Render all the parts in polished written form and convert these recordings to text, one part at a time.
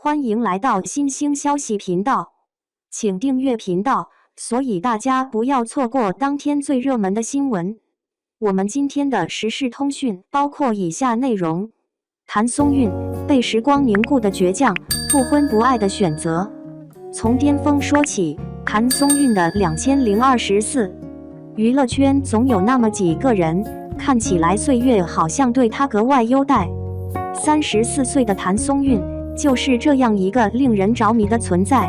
欢迎来到新兴消息频道，请订阅频道，所以大家不要错过当天最热门的新闻。我们今天的时事通讯包括以下内容：谭松韵被时光凝固的倔强，不婚不爱的选择。从巅峰说起，谭松韵的2024。娱乐圈总有那么几个人，看起来岁月好像对他格外优待。34岁的谭松韵就是这样一个令人着迷的存在。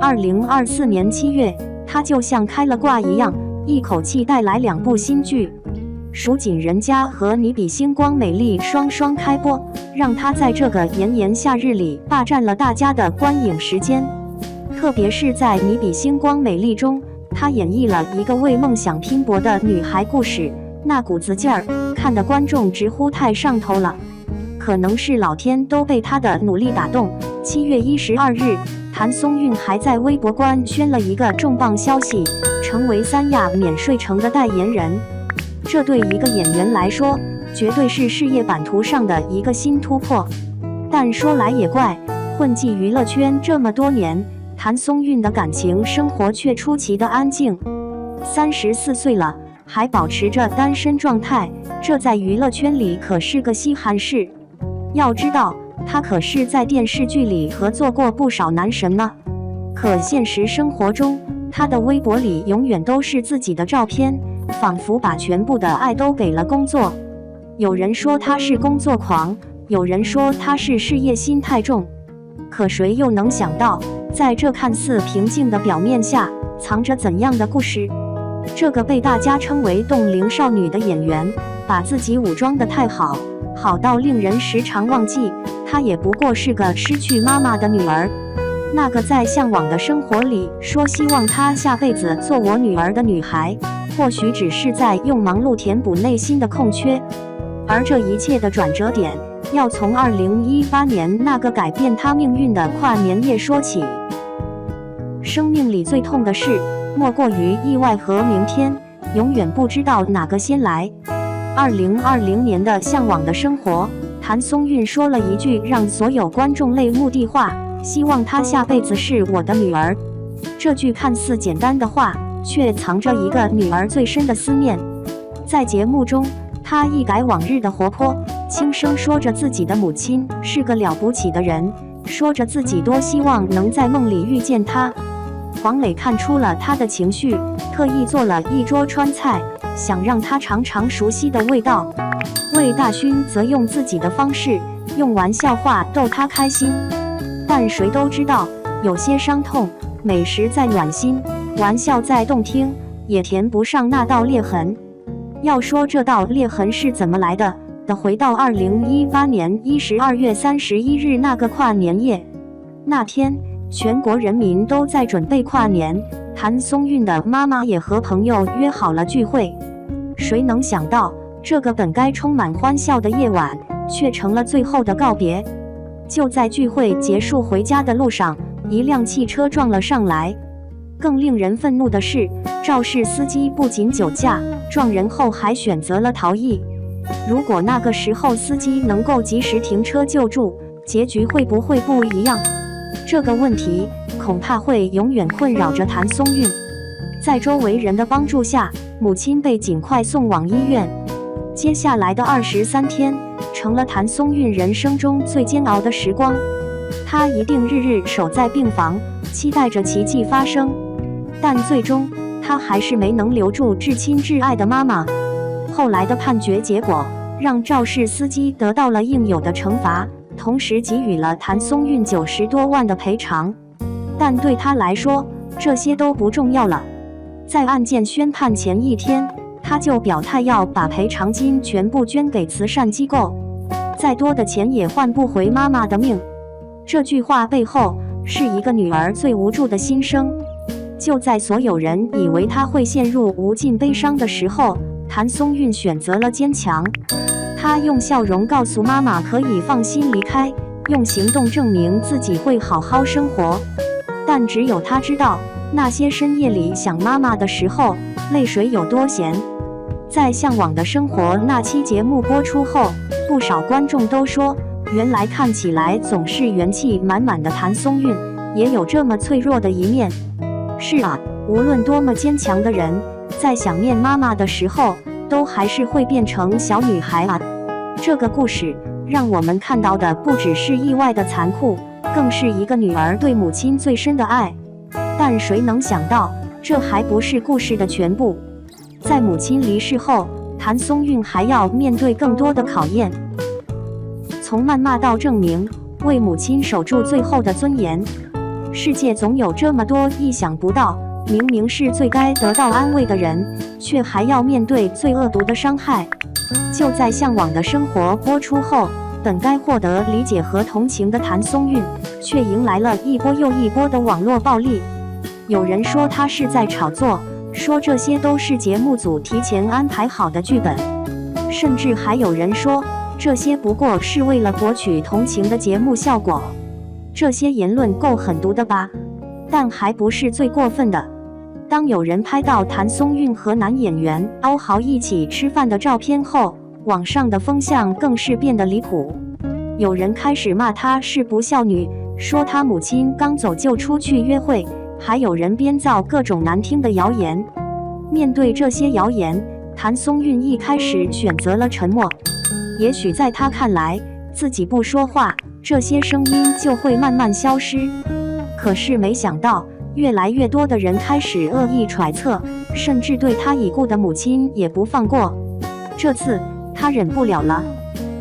2024年7月，他就像开了挂一样，一口气带来2部新剧，《蜀锦人家》和《你比星光美丽》双双开播，让他在这个炎炎夏日里霸占了大家的观影时间。特别是在《你比星光美丽》中，他演绎了一个为梦想拼搏的女孩故事，那股子劲儿，看得观众直呼太上头了。可能是老天都被他的努力打动。7月12日，谭松韵还在微博官宣了一个重磅消息，成为三亚免税城的代言人。这对一个演员来说，绝对是事业版图上的一个新突破。但说来也怪，混迹娱乐圈这么多年，谭松韵的感情生活却出奇的安静。34岁了，还保持着单身状态，这在娱乐圈里可是个稀罕事。要知道，他可是在电视剧里合作过不少男神呢。可现实生活中，他的微博里永远都是自己的照片，仿佛把全部的爱都给了工作。有人说他是工作狂，有人说他是事业心太重。可谁又能想到，在这看似平静的表面下，藏着怎样的故事？这个被大家称为冻龄少女的演员，把自己武装得太好，好到令人时常忘记，她也不过是个失去妈妈的女儿。那个在向往的生活里说希望她下辈子做我女儿的女孩，或许只是在用忙碌填补内心的空缺。而这一切的转折点，要从2018年那个改变她命运的跨年夜说起。生命里最痛的事，莫过于意外和明天，永远不知道哪个先来。2020年的向往的生活，谭松韵说了一句让所有观众泪目的话，希望她下辈子是我的女儿。这句看似简单的话，却藏着一个女儿最深的思念。在节目中，她一改往日的活泼，轻声说着自己的母亲是个了不起的人，说着自己多希望能在梦里遇见她。黄磊看出了她的情绪，特意做了一桌川菜，想让她尝尝熟悉的味道。魏大勋则用自己的方式，用玩笑话逗她开心。但谁都知道，有些伤痛，美食再暖心，玩笑再动听，也填不上那道裂痕。要说这道裂痕是怎么来的，得回到2018年12月31日那个跨年夜。那天，全国人民都在准备跨年，谭松韵的妈妈也和朋友约好了聚会。谁能想到，这个本该充满欢笑的夜晚，却成了最后的告别。就在聚会结束回家的路上，一辆汽车撞了上来。更令人愤怒的是，肇事司机不仅酒驾，撞人后还选择了逃逸。如果那个时候司机能够及时停车救助，结局会不会不一样？这个问题恐怕会永远困扰着谭松韵。在周围人的帮助下，母亲被尽快送往医院。接下来的23天，成了谭松韵人生中最煎熬的时光。她一定日日守在病房，期待着奇迹发生。但最终，她还是没能留住至亲至爱的妈妈。后来的判决结果，让肇事司机得到了应有的惩罚，同时给予了谭松韵90多万的赔偿。但对他来说，这些都不重要了。在案件宣判前1天，他就表态要把赔偿金全部捐给慈善机构，再多的钱也换不回妈妈的命。这句话背后，是一个女儿最无助的心声。就在所有人以为她会陷入无尽悲伤的时候，谭松韵选择了坚强。她用笑容告诉妈妈可以放心离开，用行动证明自己会好好生活。但只有她知道，那些深夜里想妈妈的时候，泪水有多咸。在《向往的生活》那期节目播出后，不少观众都说，原来看起来总是元气满满的谭松韵，也有这么脆弱的一面。是啊，无论多么坚强的人，在想念妈妈的时候，都还是会变成小女孩啊。这个故事让我们看到的不只是意外的残酷，更是一个女儿对母亲最深的爱。但谁能想到，这还不是故事的全部。在母亲离世后，谭松韵还要面对更多的考验，从谩骂到证明，为母亲守住最后的尊严。世界总有这么多意想不到，明明是最该得到安慰的人，却还要面对最恶毒的伤害。就在《向往的生活》播出后，本该获得理解和同情的谭松韵，却迎来了一波又一波的网络暴力。有人说她是在炒作，说这些都是节目组提前安排好的剧本，甚至还有人说这些不过是为了博取同情的节目效果。这些言论够狠毒的吧？但还不是最过分的。当有人拍到谭松韵和男演员欧豪一起吃饭的照片后，网上的风向更是变得离谱。有人开始骂她是不孝女，说她母亲刚走就出去约会，还有人编造各种难听的谣言。面对这些谣言，谭松韵一开始选择了沉默。也许在她看来，自己不说话，这些声音就会慢慢消失。可是没想到，越来越多的人开始恶意揣测，甚至对她已故的母亲也不放过。这次她忍不了了，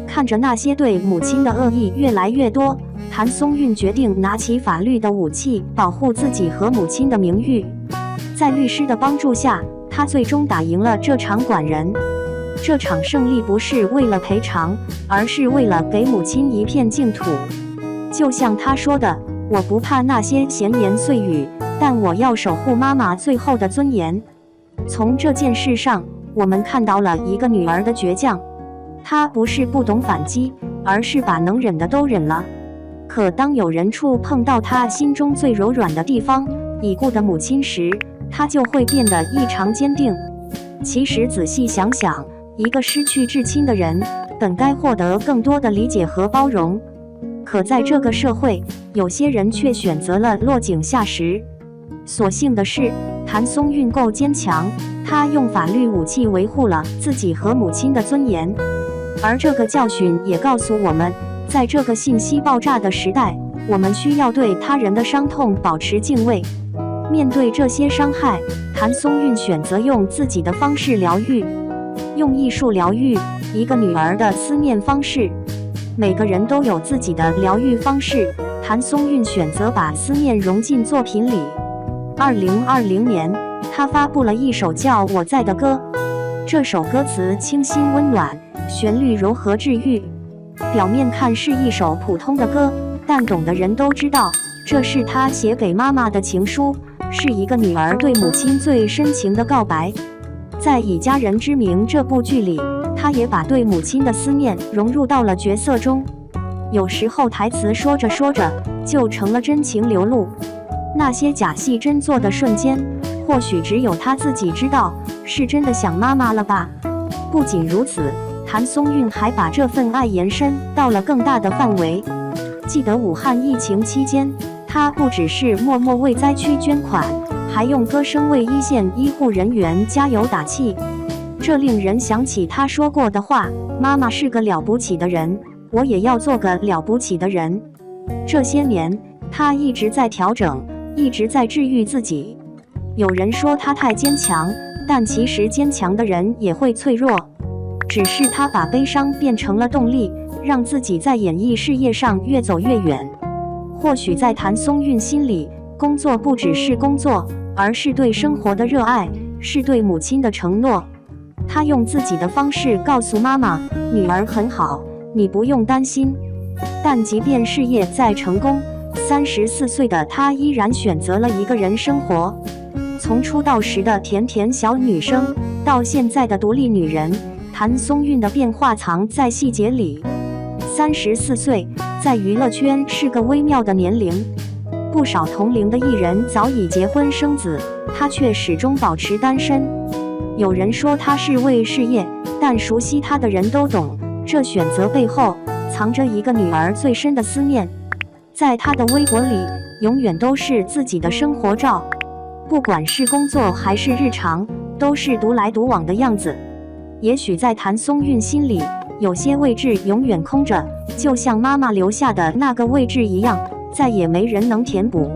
看着那些对母亲的恶意越来越多，谭松韵决定拿起法律的武器，保护自己和母亲的名誉。在律师的帮助下，她最终打赢了这场官人。这场胜利不是为了赔偿，而是为了给母亲一片净土。就像她说的，我不怕那些闲言碎语，但我要守护妈妈最后的尊严。从这件事上，我们看到了一个女儿的倔强。她不是不懂反击，而是把能忍的都忍了。可当有人触碰到她心中最柔软的地方，已故的母亲时，她就会变得异常坚定。其实仔细想想，一个失去至亲的人，本该获得更多的理解和包容。可在这个社会，有些人却选择了落井下石。所幸的是，谭松韵够坚强，她用法律武器维护了自己和母亲的尊严。而这个教训也告诉我们，在这个信息爆炸的时代，我们需要对他人的伤痛保持敬畏。面对这些伤害，谭松韵选择用自己的方式疗愈，用艺术疗愈一个女儿的思念方式。每个人都有自己的疗愈方式，谭松韵选择把思念融进作品里。2020年，她发布了一首叫《我在》的歌。这首歌词清新温暖，旋律柔和治愈。表面看是一首普通的歌，但懂的人都知道，这是她写给妈妈的情书，是一个女儿对母亲最深情的告白。在《以家人之名》这部剧里，她也把对母亲的思念融入到了角色中。有时候台词说着说着，就成了真情流露。那些假戏真做的瞬间，或许只有她自己知道，是真的想妈妈了吧。不仅如此，谭松韵还把这份爱延伸到了更大的范围。记得武汉疫情期间，她不只是默默为灾区捐款，还用歌声为一线医护人员加油打气。这令人想起她说过的话：妈妈是个了不起的人，我也要做个了不起的人。这些年，她一直在调整，一直在治愈自己。有人说她太坚强，但其实坚强的人也会脆弱。只是她把悲伤变成了动力，让自己在演艺事业上越走越远。或许在谭松韵心里，工作不只是工作，而是对生活的热爱，是对母亲的承诺。她用自己的方式告诉妈妈，女儿很好，你不用担心。但即便事业再成功，34岁的她依然选择了一个人生活。从出道时的甜甜小女生，到现在的独立女人，谭松韵的变化藏在细节里。34岁，在娱乐圈是个微妙的年龄，不少同龄的艺人早已结婚生子，她却始终保持单身。有人说她是为事业，但熟悉她的人都懂，这选择背后藏着一个女儿最深的思念。在她的微博里，永远都是自己的生活照，不管是工作还是日常，都是独来独往的样子。也许在谭松韵心里，有些位置永远空着，就像妈妈留下的那个位置一样，再也没人能填补。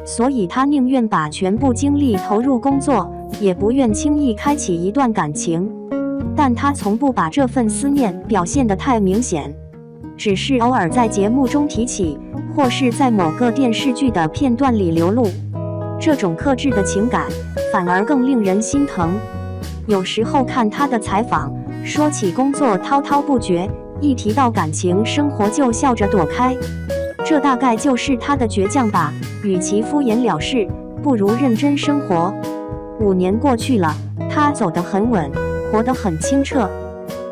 所以她宁愿把全部精力投入工作，也不愿轻易开启一段感情。但她从不把这份思念表现得太明显，只是偶尔在节目中提起，或是在某个电视剧的片段里流露。这种克制的情感，反而更令人心疼。有时候看她的采访，说起工作滔滔不绝，一提到感情生活就笑着躲开。这大概就是她的倔强吧，与其敷衍了事，不如认真生活。5年过去了，她走得很稳，活得很清澈。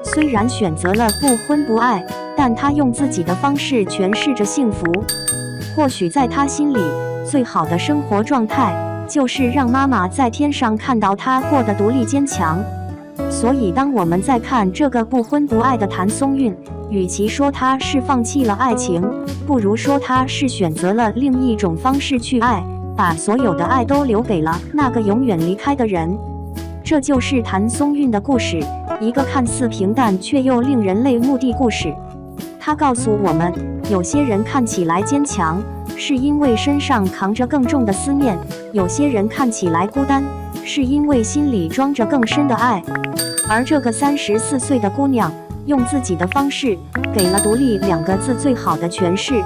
虽然选择了不婚不爱，但她用自己的方式诠释着幸福。或许在她心里，最好的生活状态，就是让妈妈在天上看到她过得独立坚强。所以当我们在看这个不婚不爱的谭松韵，与其说她是放弃了爱情，不如说她是选择了另一种方式去爱，把所有的爱都留给了那个永远离开的人。这就是谭松韵的故事，一个看似平淡却又令人泪目的故事。它告诉我们，有些人看起来坚强，是因为身上扛着更重的思念；有些人看起来孤单，是因为心里装着更深的爱。而这个34岁的姑娘，用自己的方式，给了独立2个字最好的诠释。